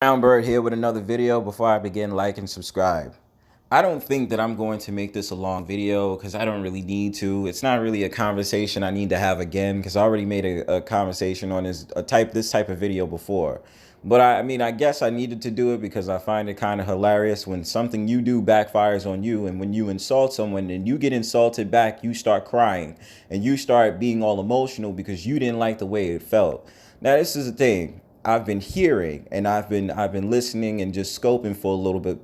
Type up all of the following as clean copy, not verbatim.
Brownbird here with another video. Before I begin, like and subscribe. I don't think that I'm going to make this a long video because I don't really need to. It's not really a conversation I need to have again because I already made a conversation on this type of video before. But I mean, I guess I needed to do it because I find it kind of hilarious when something you do backfires on you, and when you insult someone and you get insulted back, you start crying and you start being all emotional because you didn't like the way it felt. Now, this is the thing. I've been hearing and I've been listening and just scoping for a little bit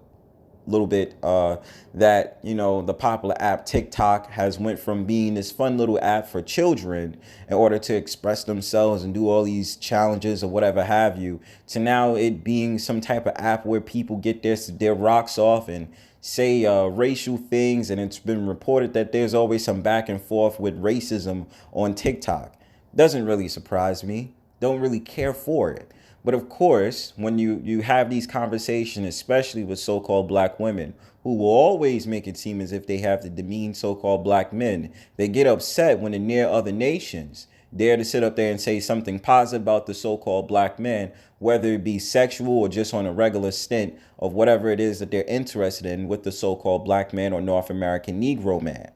that the popular app TikTok has went from being this fun little app for children in order to express themselves and do all these challenges or whatever have you, to now it being some type of app where people get their rocks off and say racial things. And it's been reported that there's always some back and forth with racism on TikTok. Doesn't really surprise me. Don't really care for it. But of course, when you have these conversations, especially with so-called black women, who will always make it seem as if they have to demean so-called black men, they get upset when they're near other nations, dare to sit up there and say something positive about the so-called black men, whether it be sexual or just on a regular stint of whatever it is that they're interested in with the so-called black man or North American Negro man.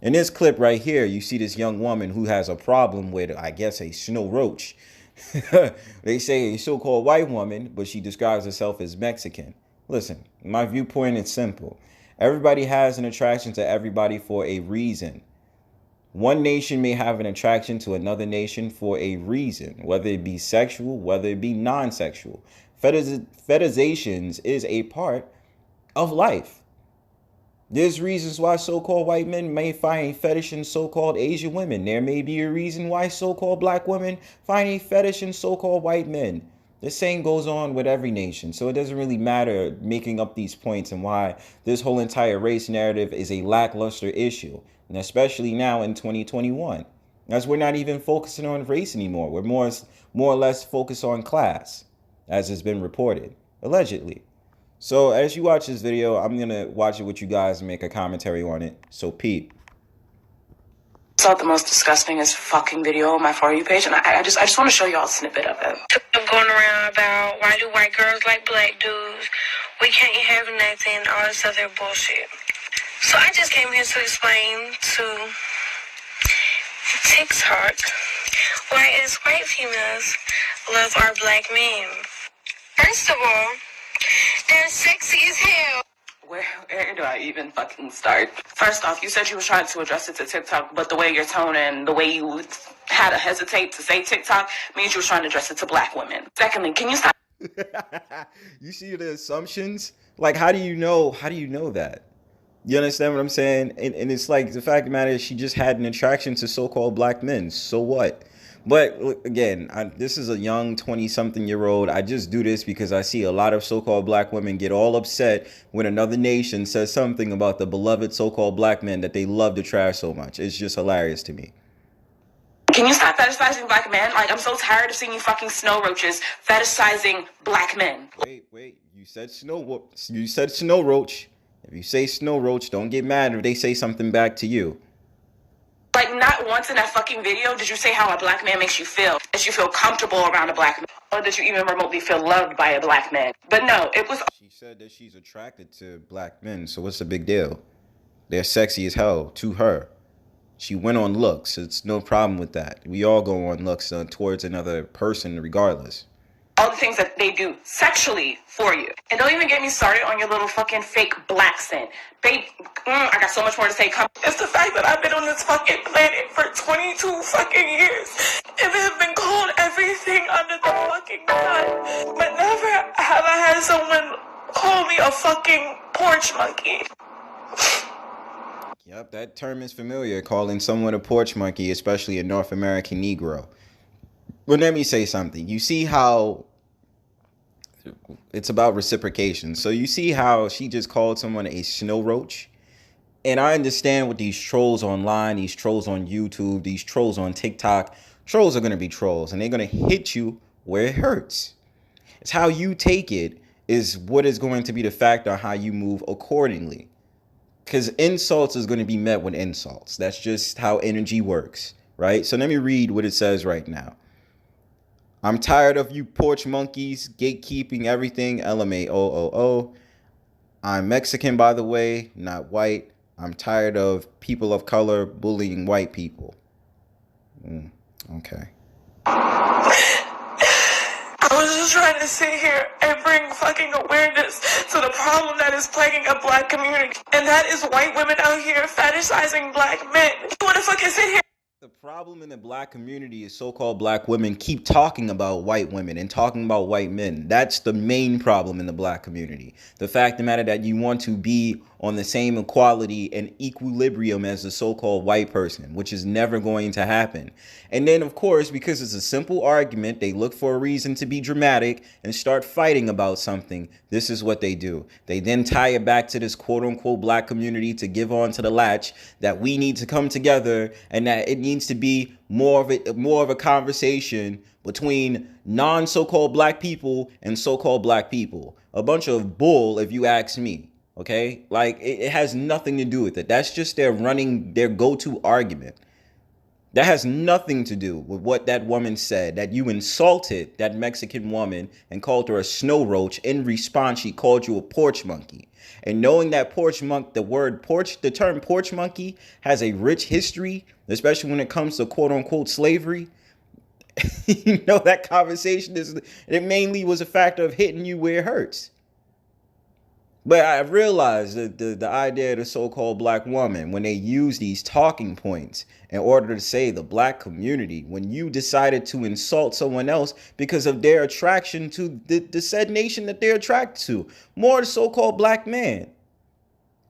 In this clip right here, you see this young woman who has a problem with, I guess, a snow roach. They say a so-called white woman, but she describes herself as Mexican. Listen, my viewpoint is simple. Everybody has an attraction to everybody for a reason. One nation may have an attraction to another nation for a reason, whether it be sexual, whether it be non-sexual. Fetishizations is a part of life. There's reasons why so-called white men may find a fetish in so-called Asian women. There may be a reason why so-called black women find a fetish in so-called white men. The same goes on with every nation. So it doesn't really matter making up these points and why this whole entire race narrative is a lackluster issue. And especially now in 2021. As we're not even focusing on race anymore. We're more or less focused on class, as has been reported, allegedly. So as you watch this video, I'm going to watch it with you guys and make a commentary on it. So Pete. It's not the most disgustingest fucking video on my For You page, and I just want to show y'all a snippet of it. Going around about why do white girls like black dudes? We can't have nothing, all this other bullshit. So I just came here to explain to TikTok why as white females love our black men. First of all, they're sexy as hell. Where do I even fucking start? First off, you said you were trying to address it to TikTok, but the way your tone and the way you had to hesitate to say TikTok means you were trying to address it to black women. Secondly, can you stop? You see the assumptions? Like, how do you know that? You understand what I'm saying? And it's like, the fact of the matter is she just had an attraction to so-called black men. So what? But look, again, this is a young 20-something-year-old. I just do this because I see a lot of so-called black women get all upset when another nation says something about the beloved so-called black men that they love to trash so much. It's just hilarious to me. Can you stop fetishizing black men? Like, I'm so tired of seeing you fucking snow roaches fetishizing black men. Wait. You said snow roach. If you say snow roach, don't get mad if they say something back to you. Like, not once in that fucking video did you say how a black man makes you feel. That you feel comfortable around a black man. Or that you even remotely feel loved by a black man. But no, it was... She said that she's attracted to black men, so what's the big deal? They're sexy as hell to her. She went on looks. It's no problem with that. We all go on looks towards another person regardless. All the things that they do sexually for you. And don't even get me started on your little fucking fake black sin. Babe, I got so much more to say. It's the fact that I've been on this fucking planet for 22 fucking years. And have been called everything under the fucking sun. But never have I had someone call me a fucking porch monkey. Yep, that term is familiar, calling someone a porch monkey, especially a North American Negro. But let me say something. You see how it's about reciprocation. So you see how she just called someone a snow roach? And I understand with these trolls online, these trolls on YouTube, these trolls on TikTok, trolls are going to be trolls and they're going to hit you where it hurts. It's how you take it is what is going to be the factor on how you move accordingly. Because insults is going to be met with insults. That's just how energy works, right? So let me read what it says right now. I'm tired of you porch monkeys gatekeeping everything. LMAOOO. I'm Mexican, by the way, not white. I'm tired of people of color bullying white people. Okay. I was just trying to sit here and bring fucking awareness to the problem that is plaguing a black community. And that is white women out here fetishizing black men. You wanna fucking sit here? The problem in the black community is so-called black women keep talking about white women and talking about white men. That's the main problem in the black community. The fact of the matter that you want to be on the same equality and equilibrium as the so-called white person, which is never going to happen. And then, of course, because it's a simple argument, they look for a reason to be dramatic and start fighting about something. This is what they do. They then tie it back to this quote-unquote black community to give on to the latch that we need to come together and that it needs to be more of a conversation between non-so-called black people and so-called black people. A bunch of bull, if you ask me. Okay, like it has nothing to do with it. That's just their go-to argument. That has nothing to do with what that woman said, that you insulted that Mexican woman and called her a snow roach. In response, she called you a porch monkey. And knowing that the term porch monkey has a rich history, especially when it comes to quote unquote slavery, you know, that conversation it mainly was a factor of hitting you where it hurts. But I realized that the idea of the so-called black woman, when they use these talking points in order to say the black community, when you decided to insult someone else because of their attraction to the said nation that they're attracted to, more the so-called black man.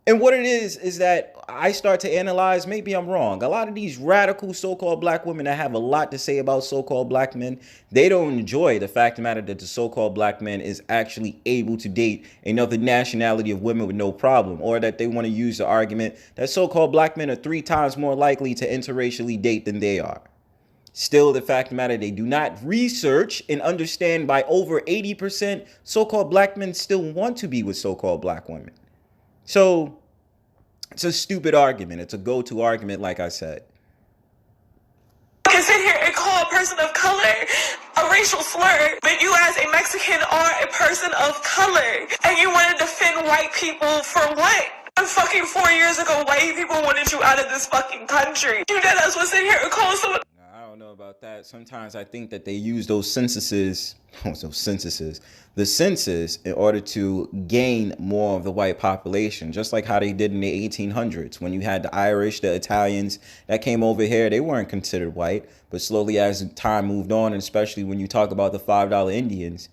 And what it is that I start to analyze, maybe I'm wrong. A lot of these radical so-called black women that have a lot to say about so-called black men, they don't enjoy the fact of the matter that the so-called black man is actually able to date another nationality of women with no problem, or that they want to use the argument that so-called black men are 3 times more likely to interracially date than they are. Still, the fact of the matter, they do not research and understand by over 80% so-called black men still want to be with so-called black women. So it's a stupid argument. It's a go-to argument, like I said. You can sit here and call a person of color a racial slur, but you as a Mexican are a person of color, and you want to defend white people for what? Fucking 4 years ago, white people wanted you out of this fucking country. You know that's what's in here and call someone. I don't know about that. Sometimes I think that they use the census in order to gain more of the white population, just like how they did in the 1800s when you had the Irish, the Italians that came over here. They weren't considered white, but slowly as time moved on, and especially when you talk about the $5 Indians,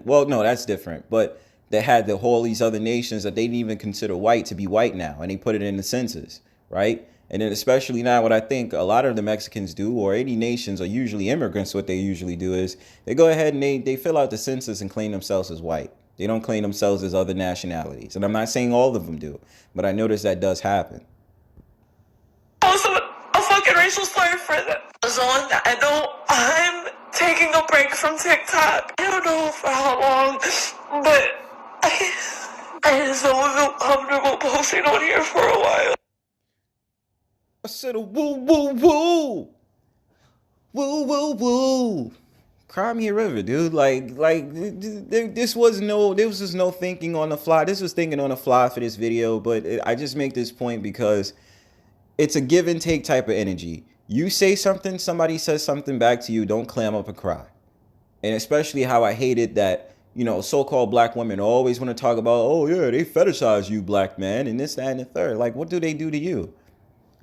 well, no, that's different. But they had all these other nations that they didn't even consider white to be white now, and they put it in the census, right? And then especially now, what I think a lot of the Mexicans do, or any nations, or usually immigrants, what they usually do is they go ahead and they fill out the census and claim themselves as white. They don't claim themselves as other nationalities. And I'm not saying all of them do, but I notice that does happen. Also, a fucking racial slur for them. So I know I'm taking a break from TikTok. I don't know for how long, but I just don't feel comfortable posting on here for a while. I said a woo, woo, woo. Woo, woo, woo. Cry me a river, dude. This was just no thinking on the fly. This was thinking on the fly for this video, but I just make this point because it's a give and take type of energy. You say something, somebody says something back to you, don't clam up and cry. And especially how I hated that, you know, so-called black women always want to talk about, oh yeah, they fetishize you, black man, and this, that, and the third. Like, what do they do to you?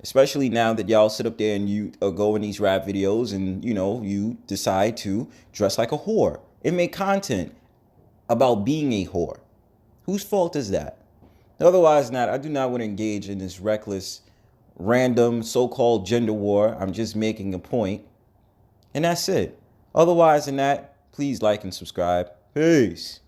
Especially now that y'all sit up there and you go in these rap videos and, you know, you decide to dress like a whore and make content about being a whore. Whose fault is that? Otherwise, I do not want to engage in this reckless, random so-called gender war. I'm just making a point. And that's it. Otherwise than that, please like and subscribe. Peace.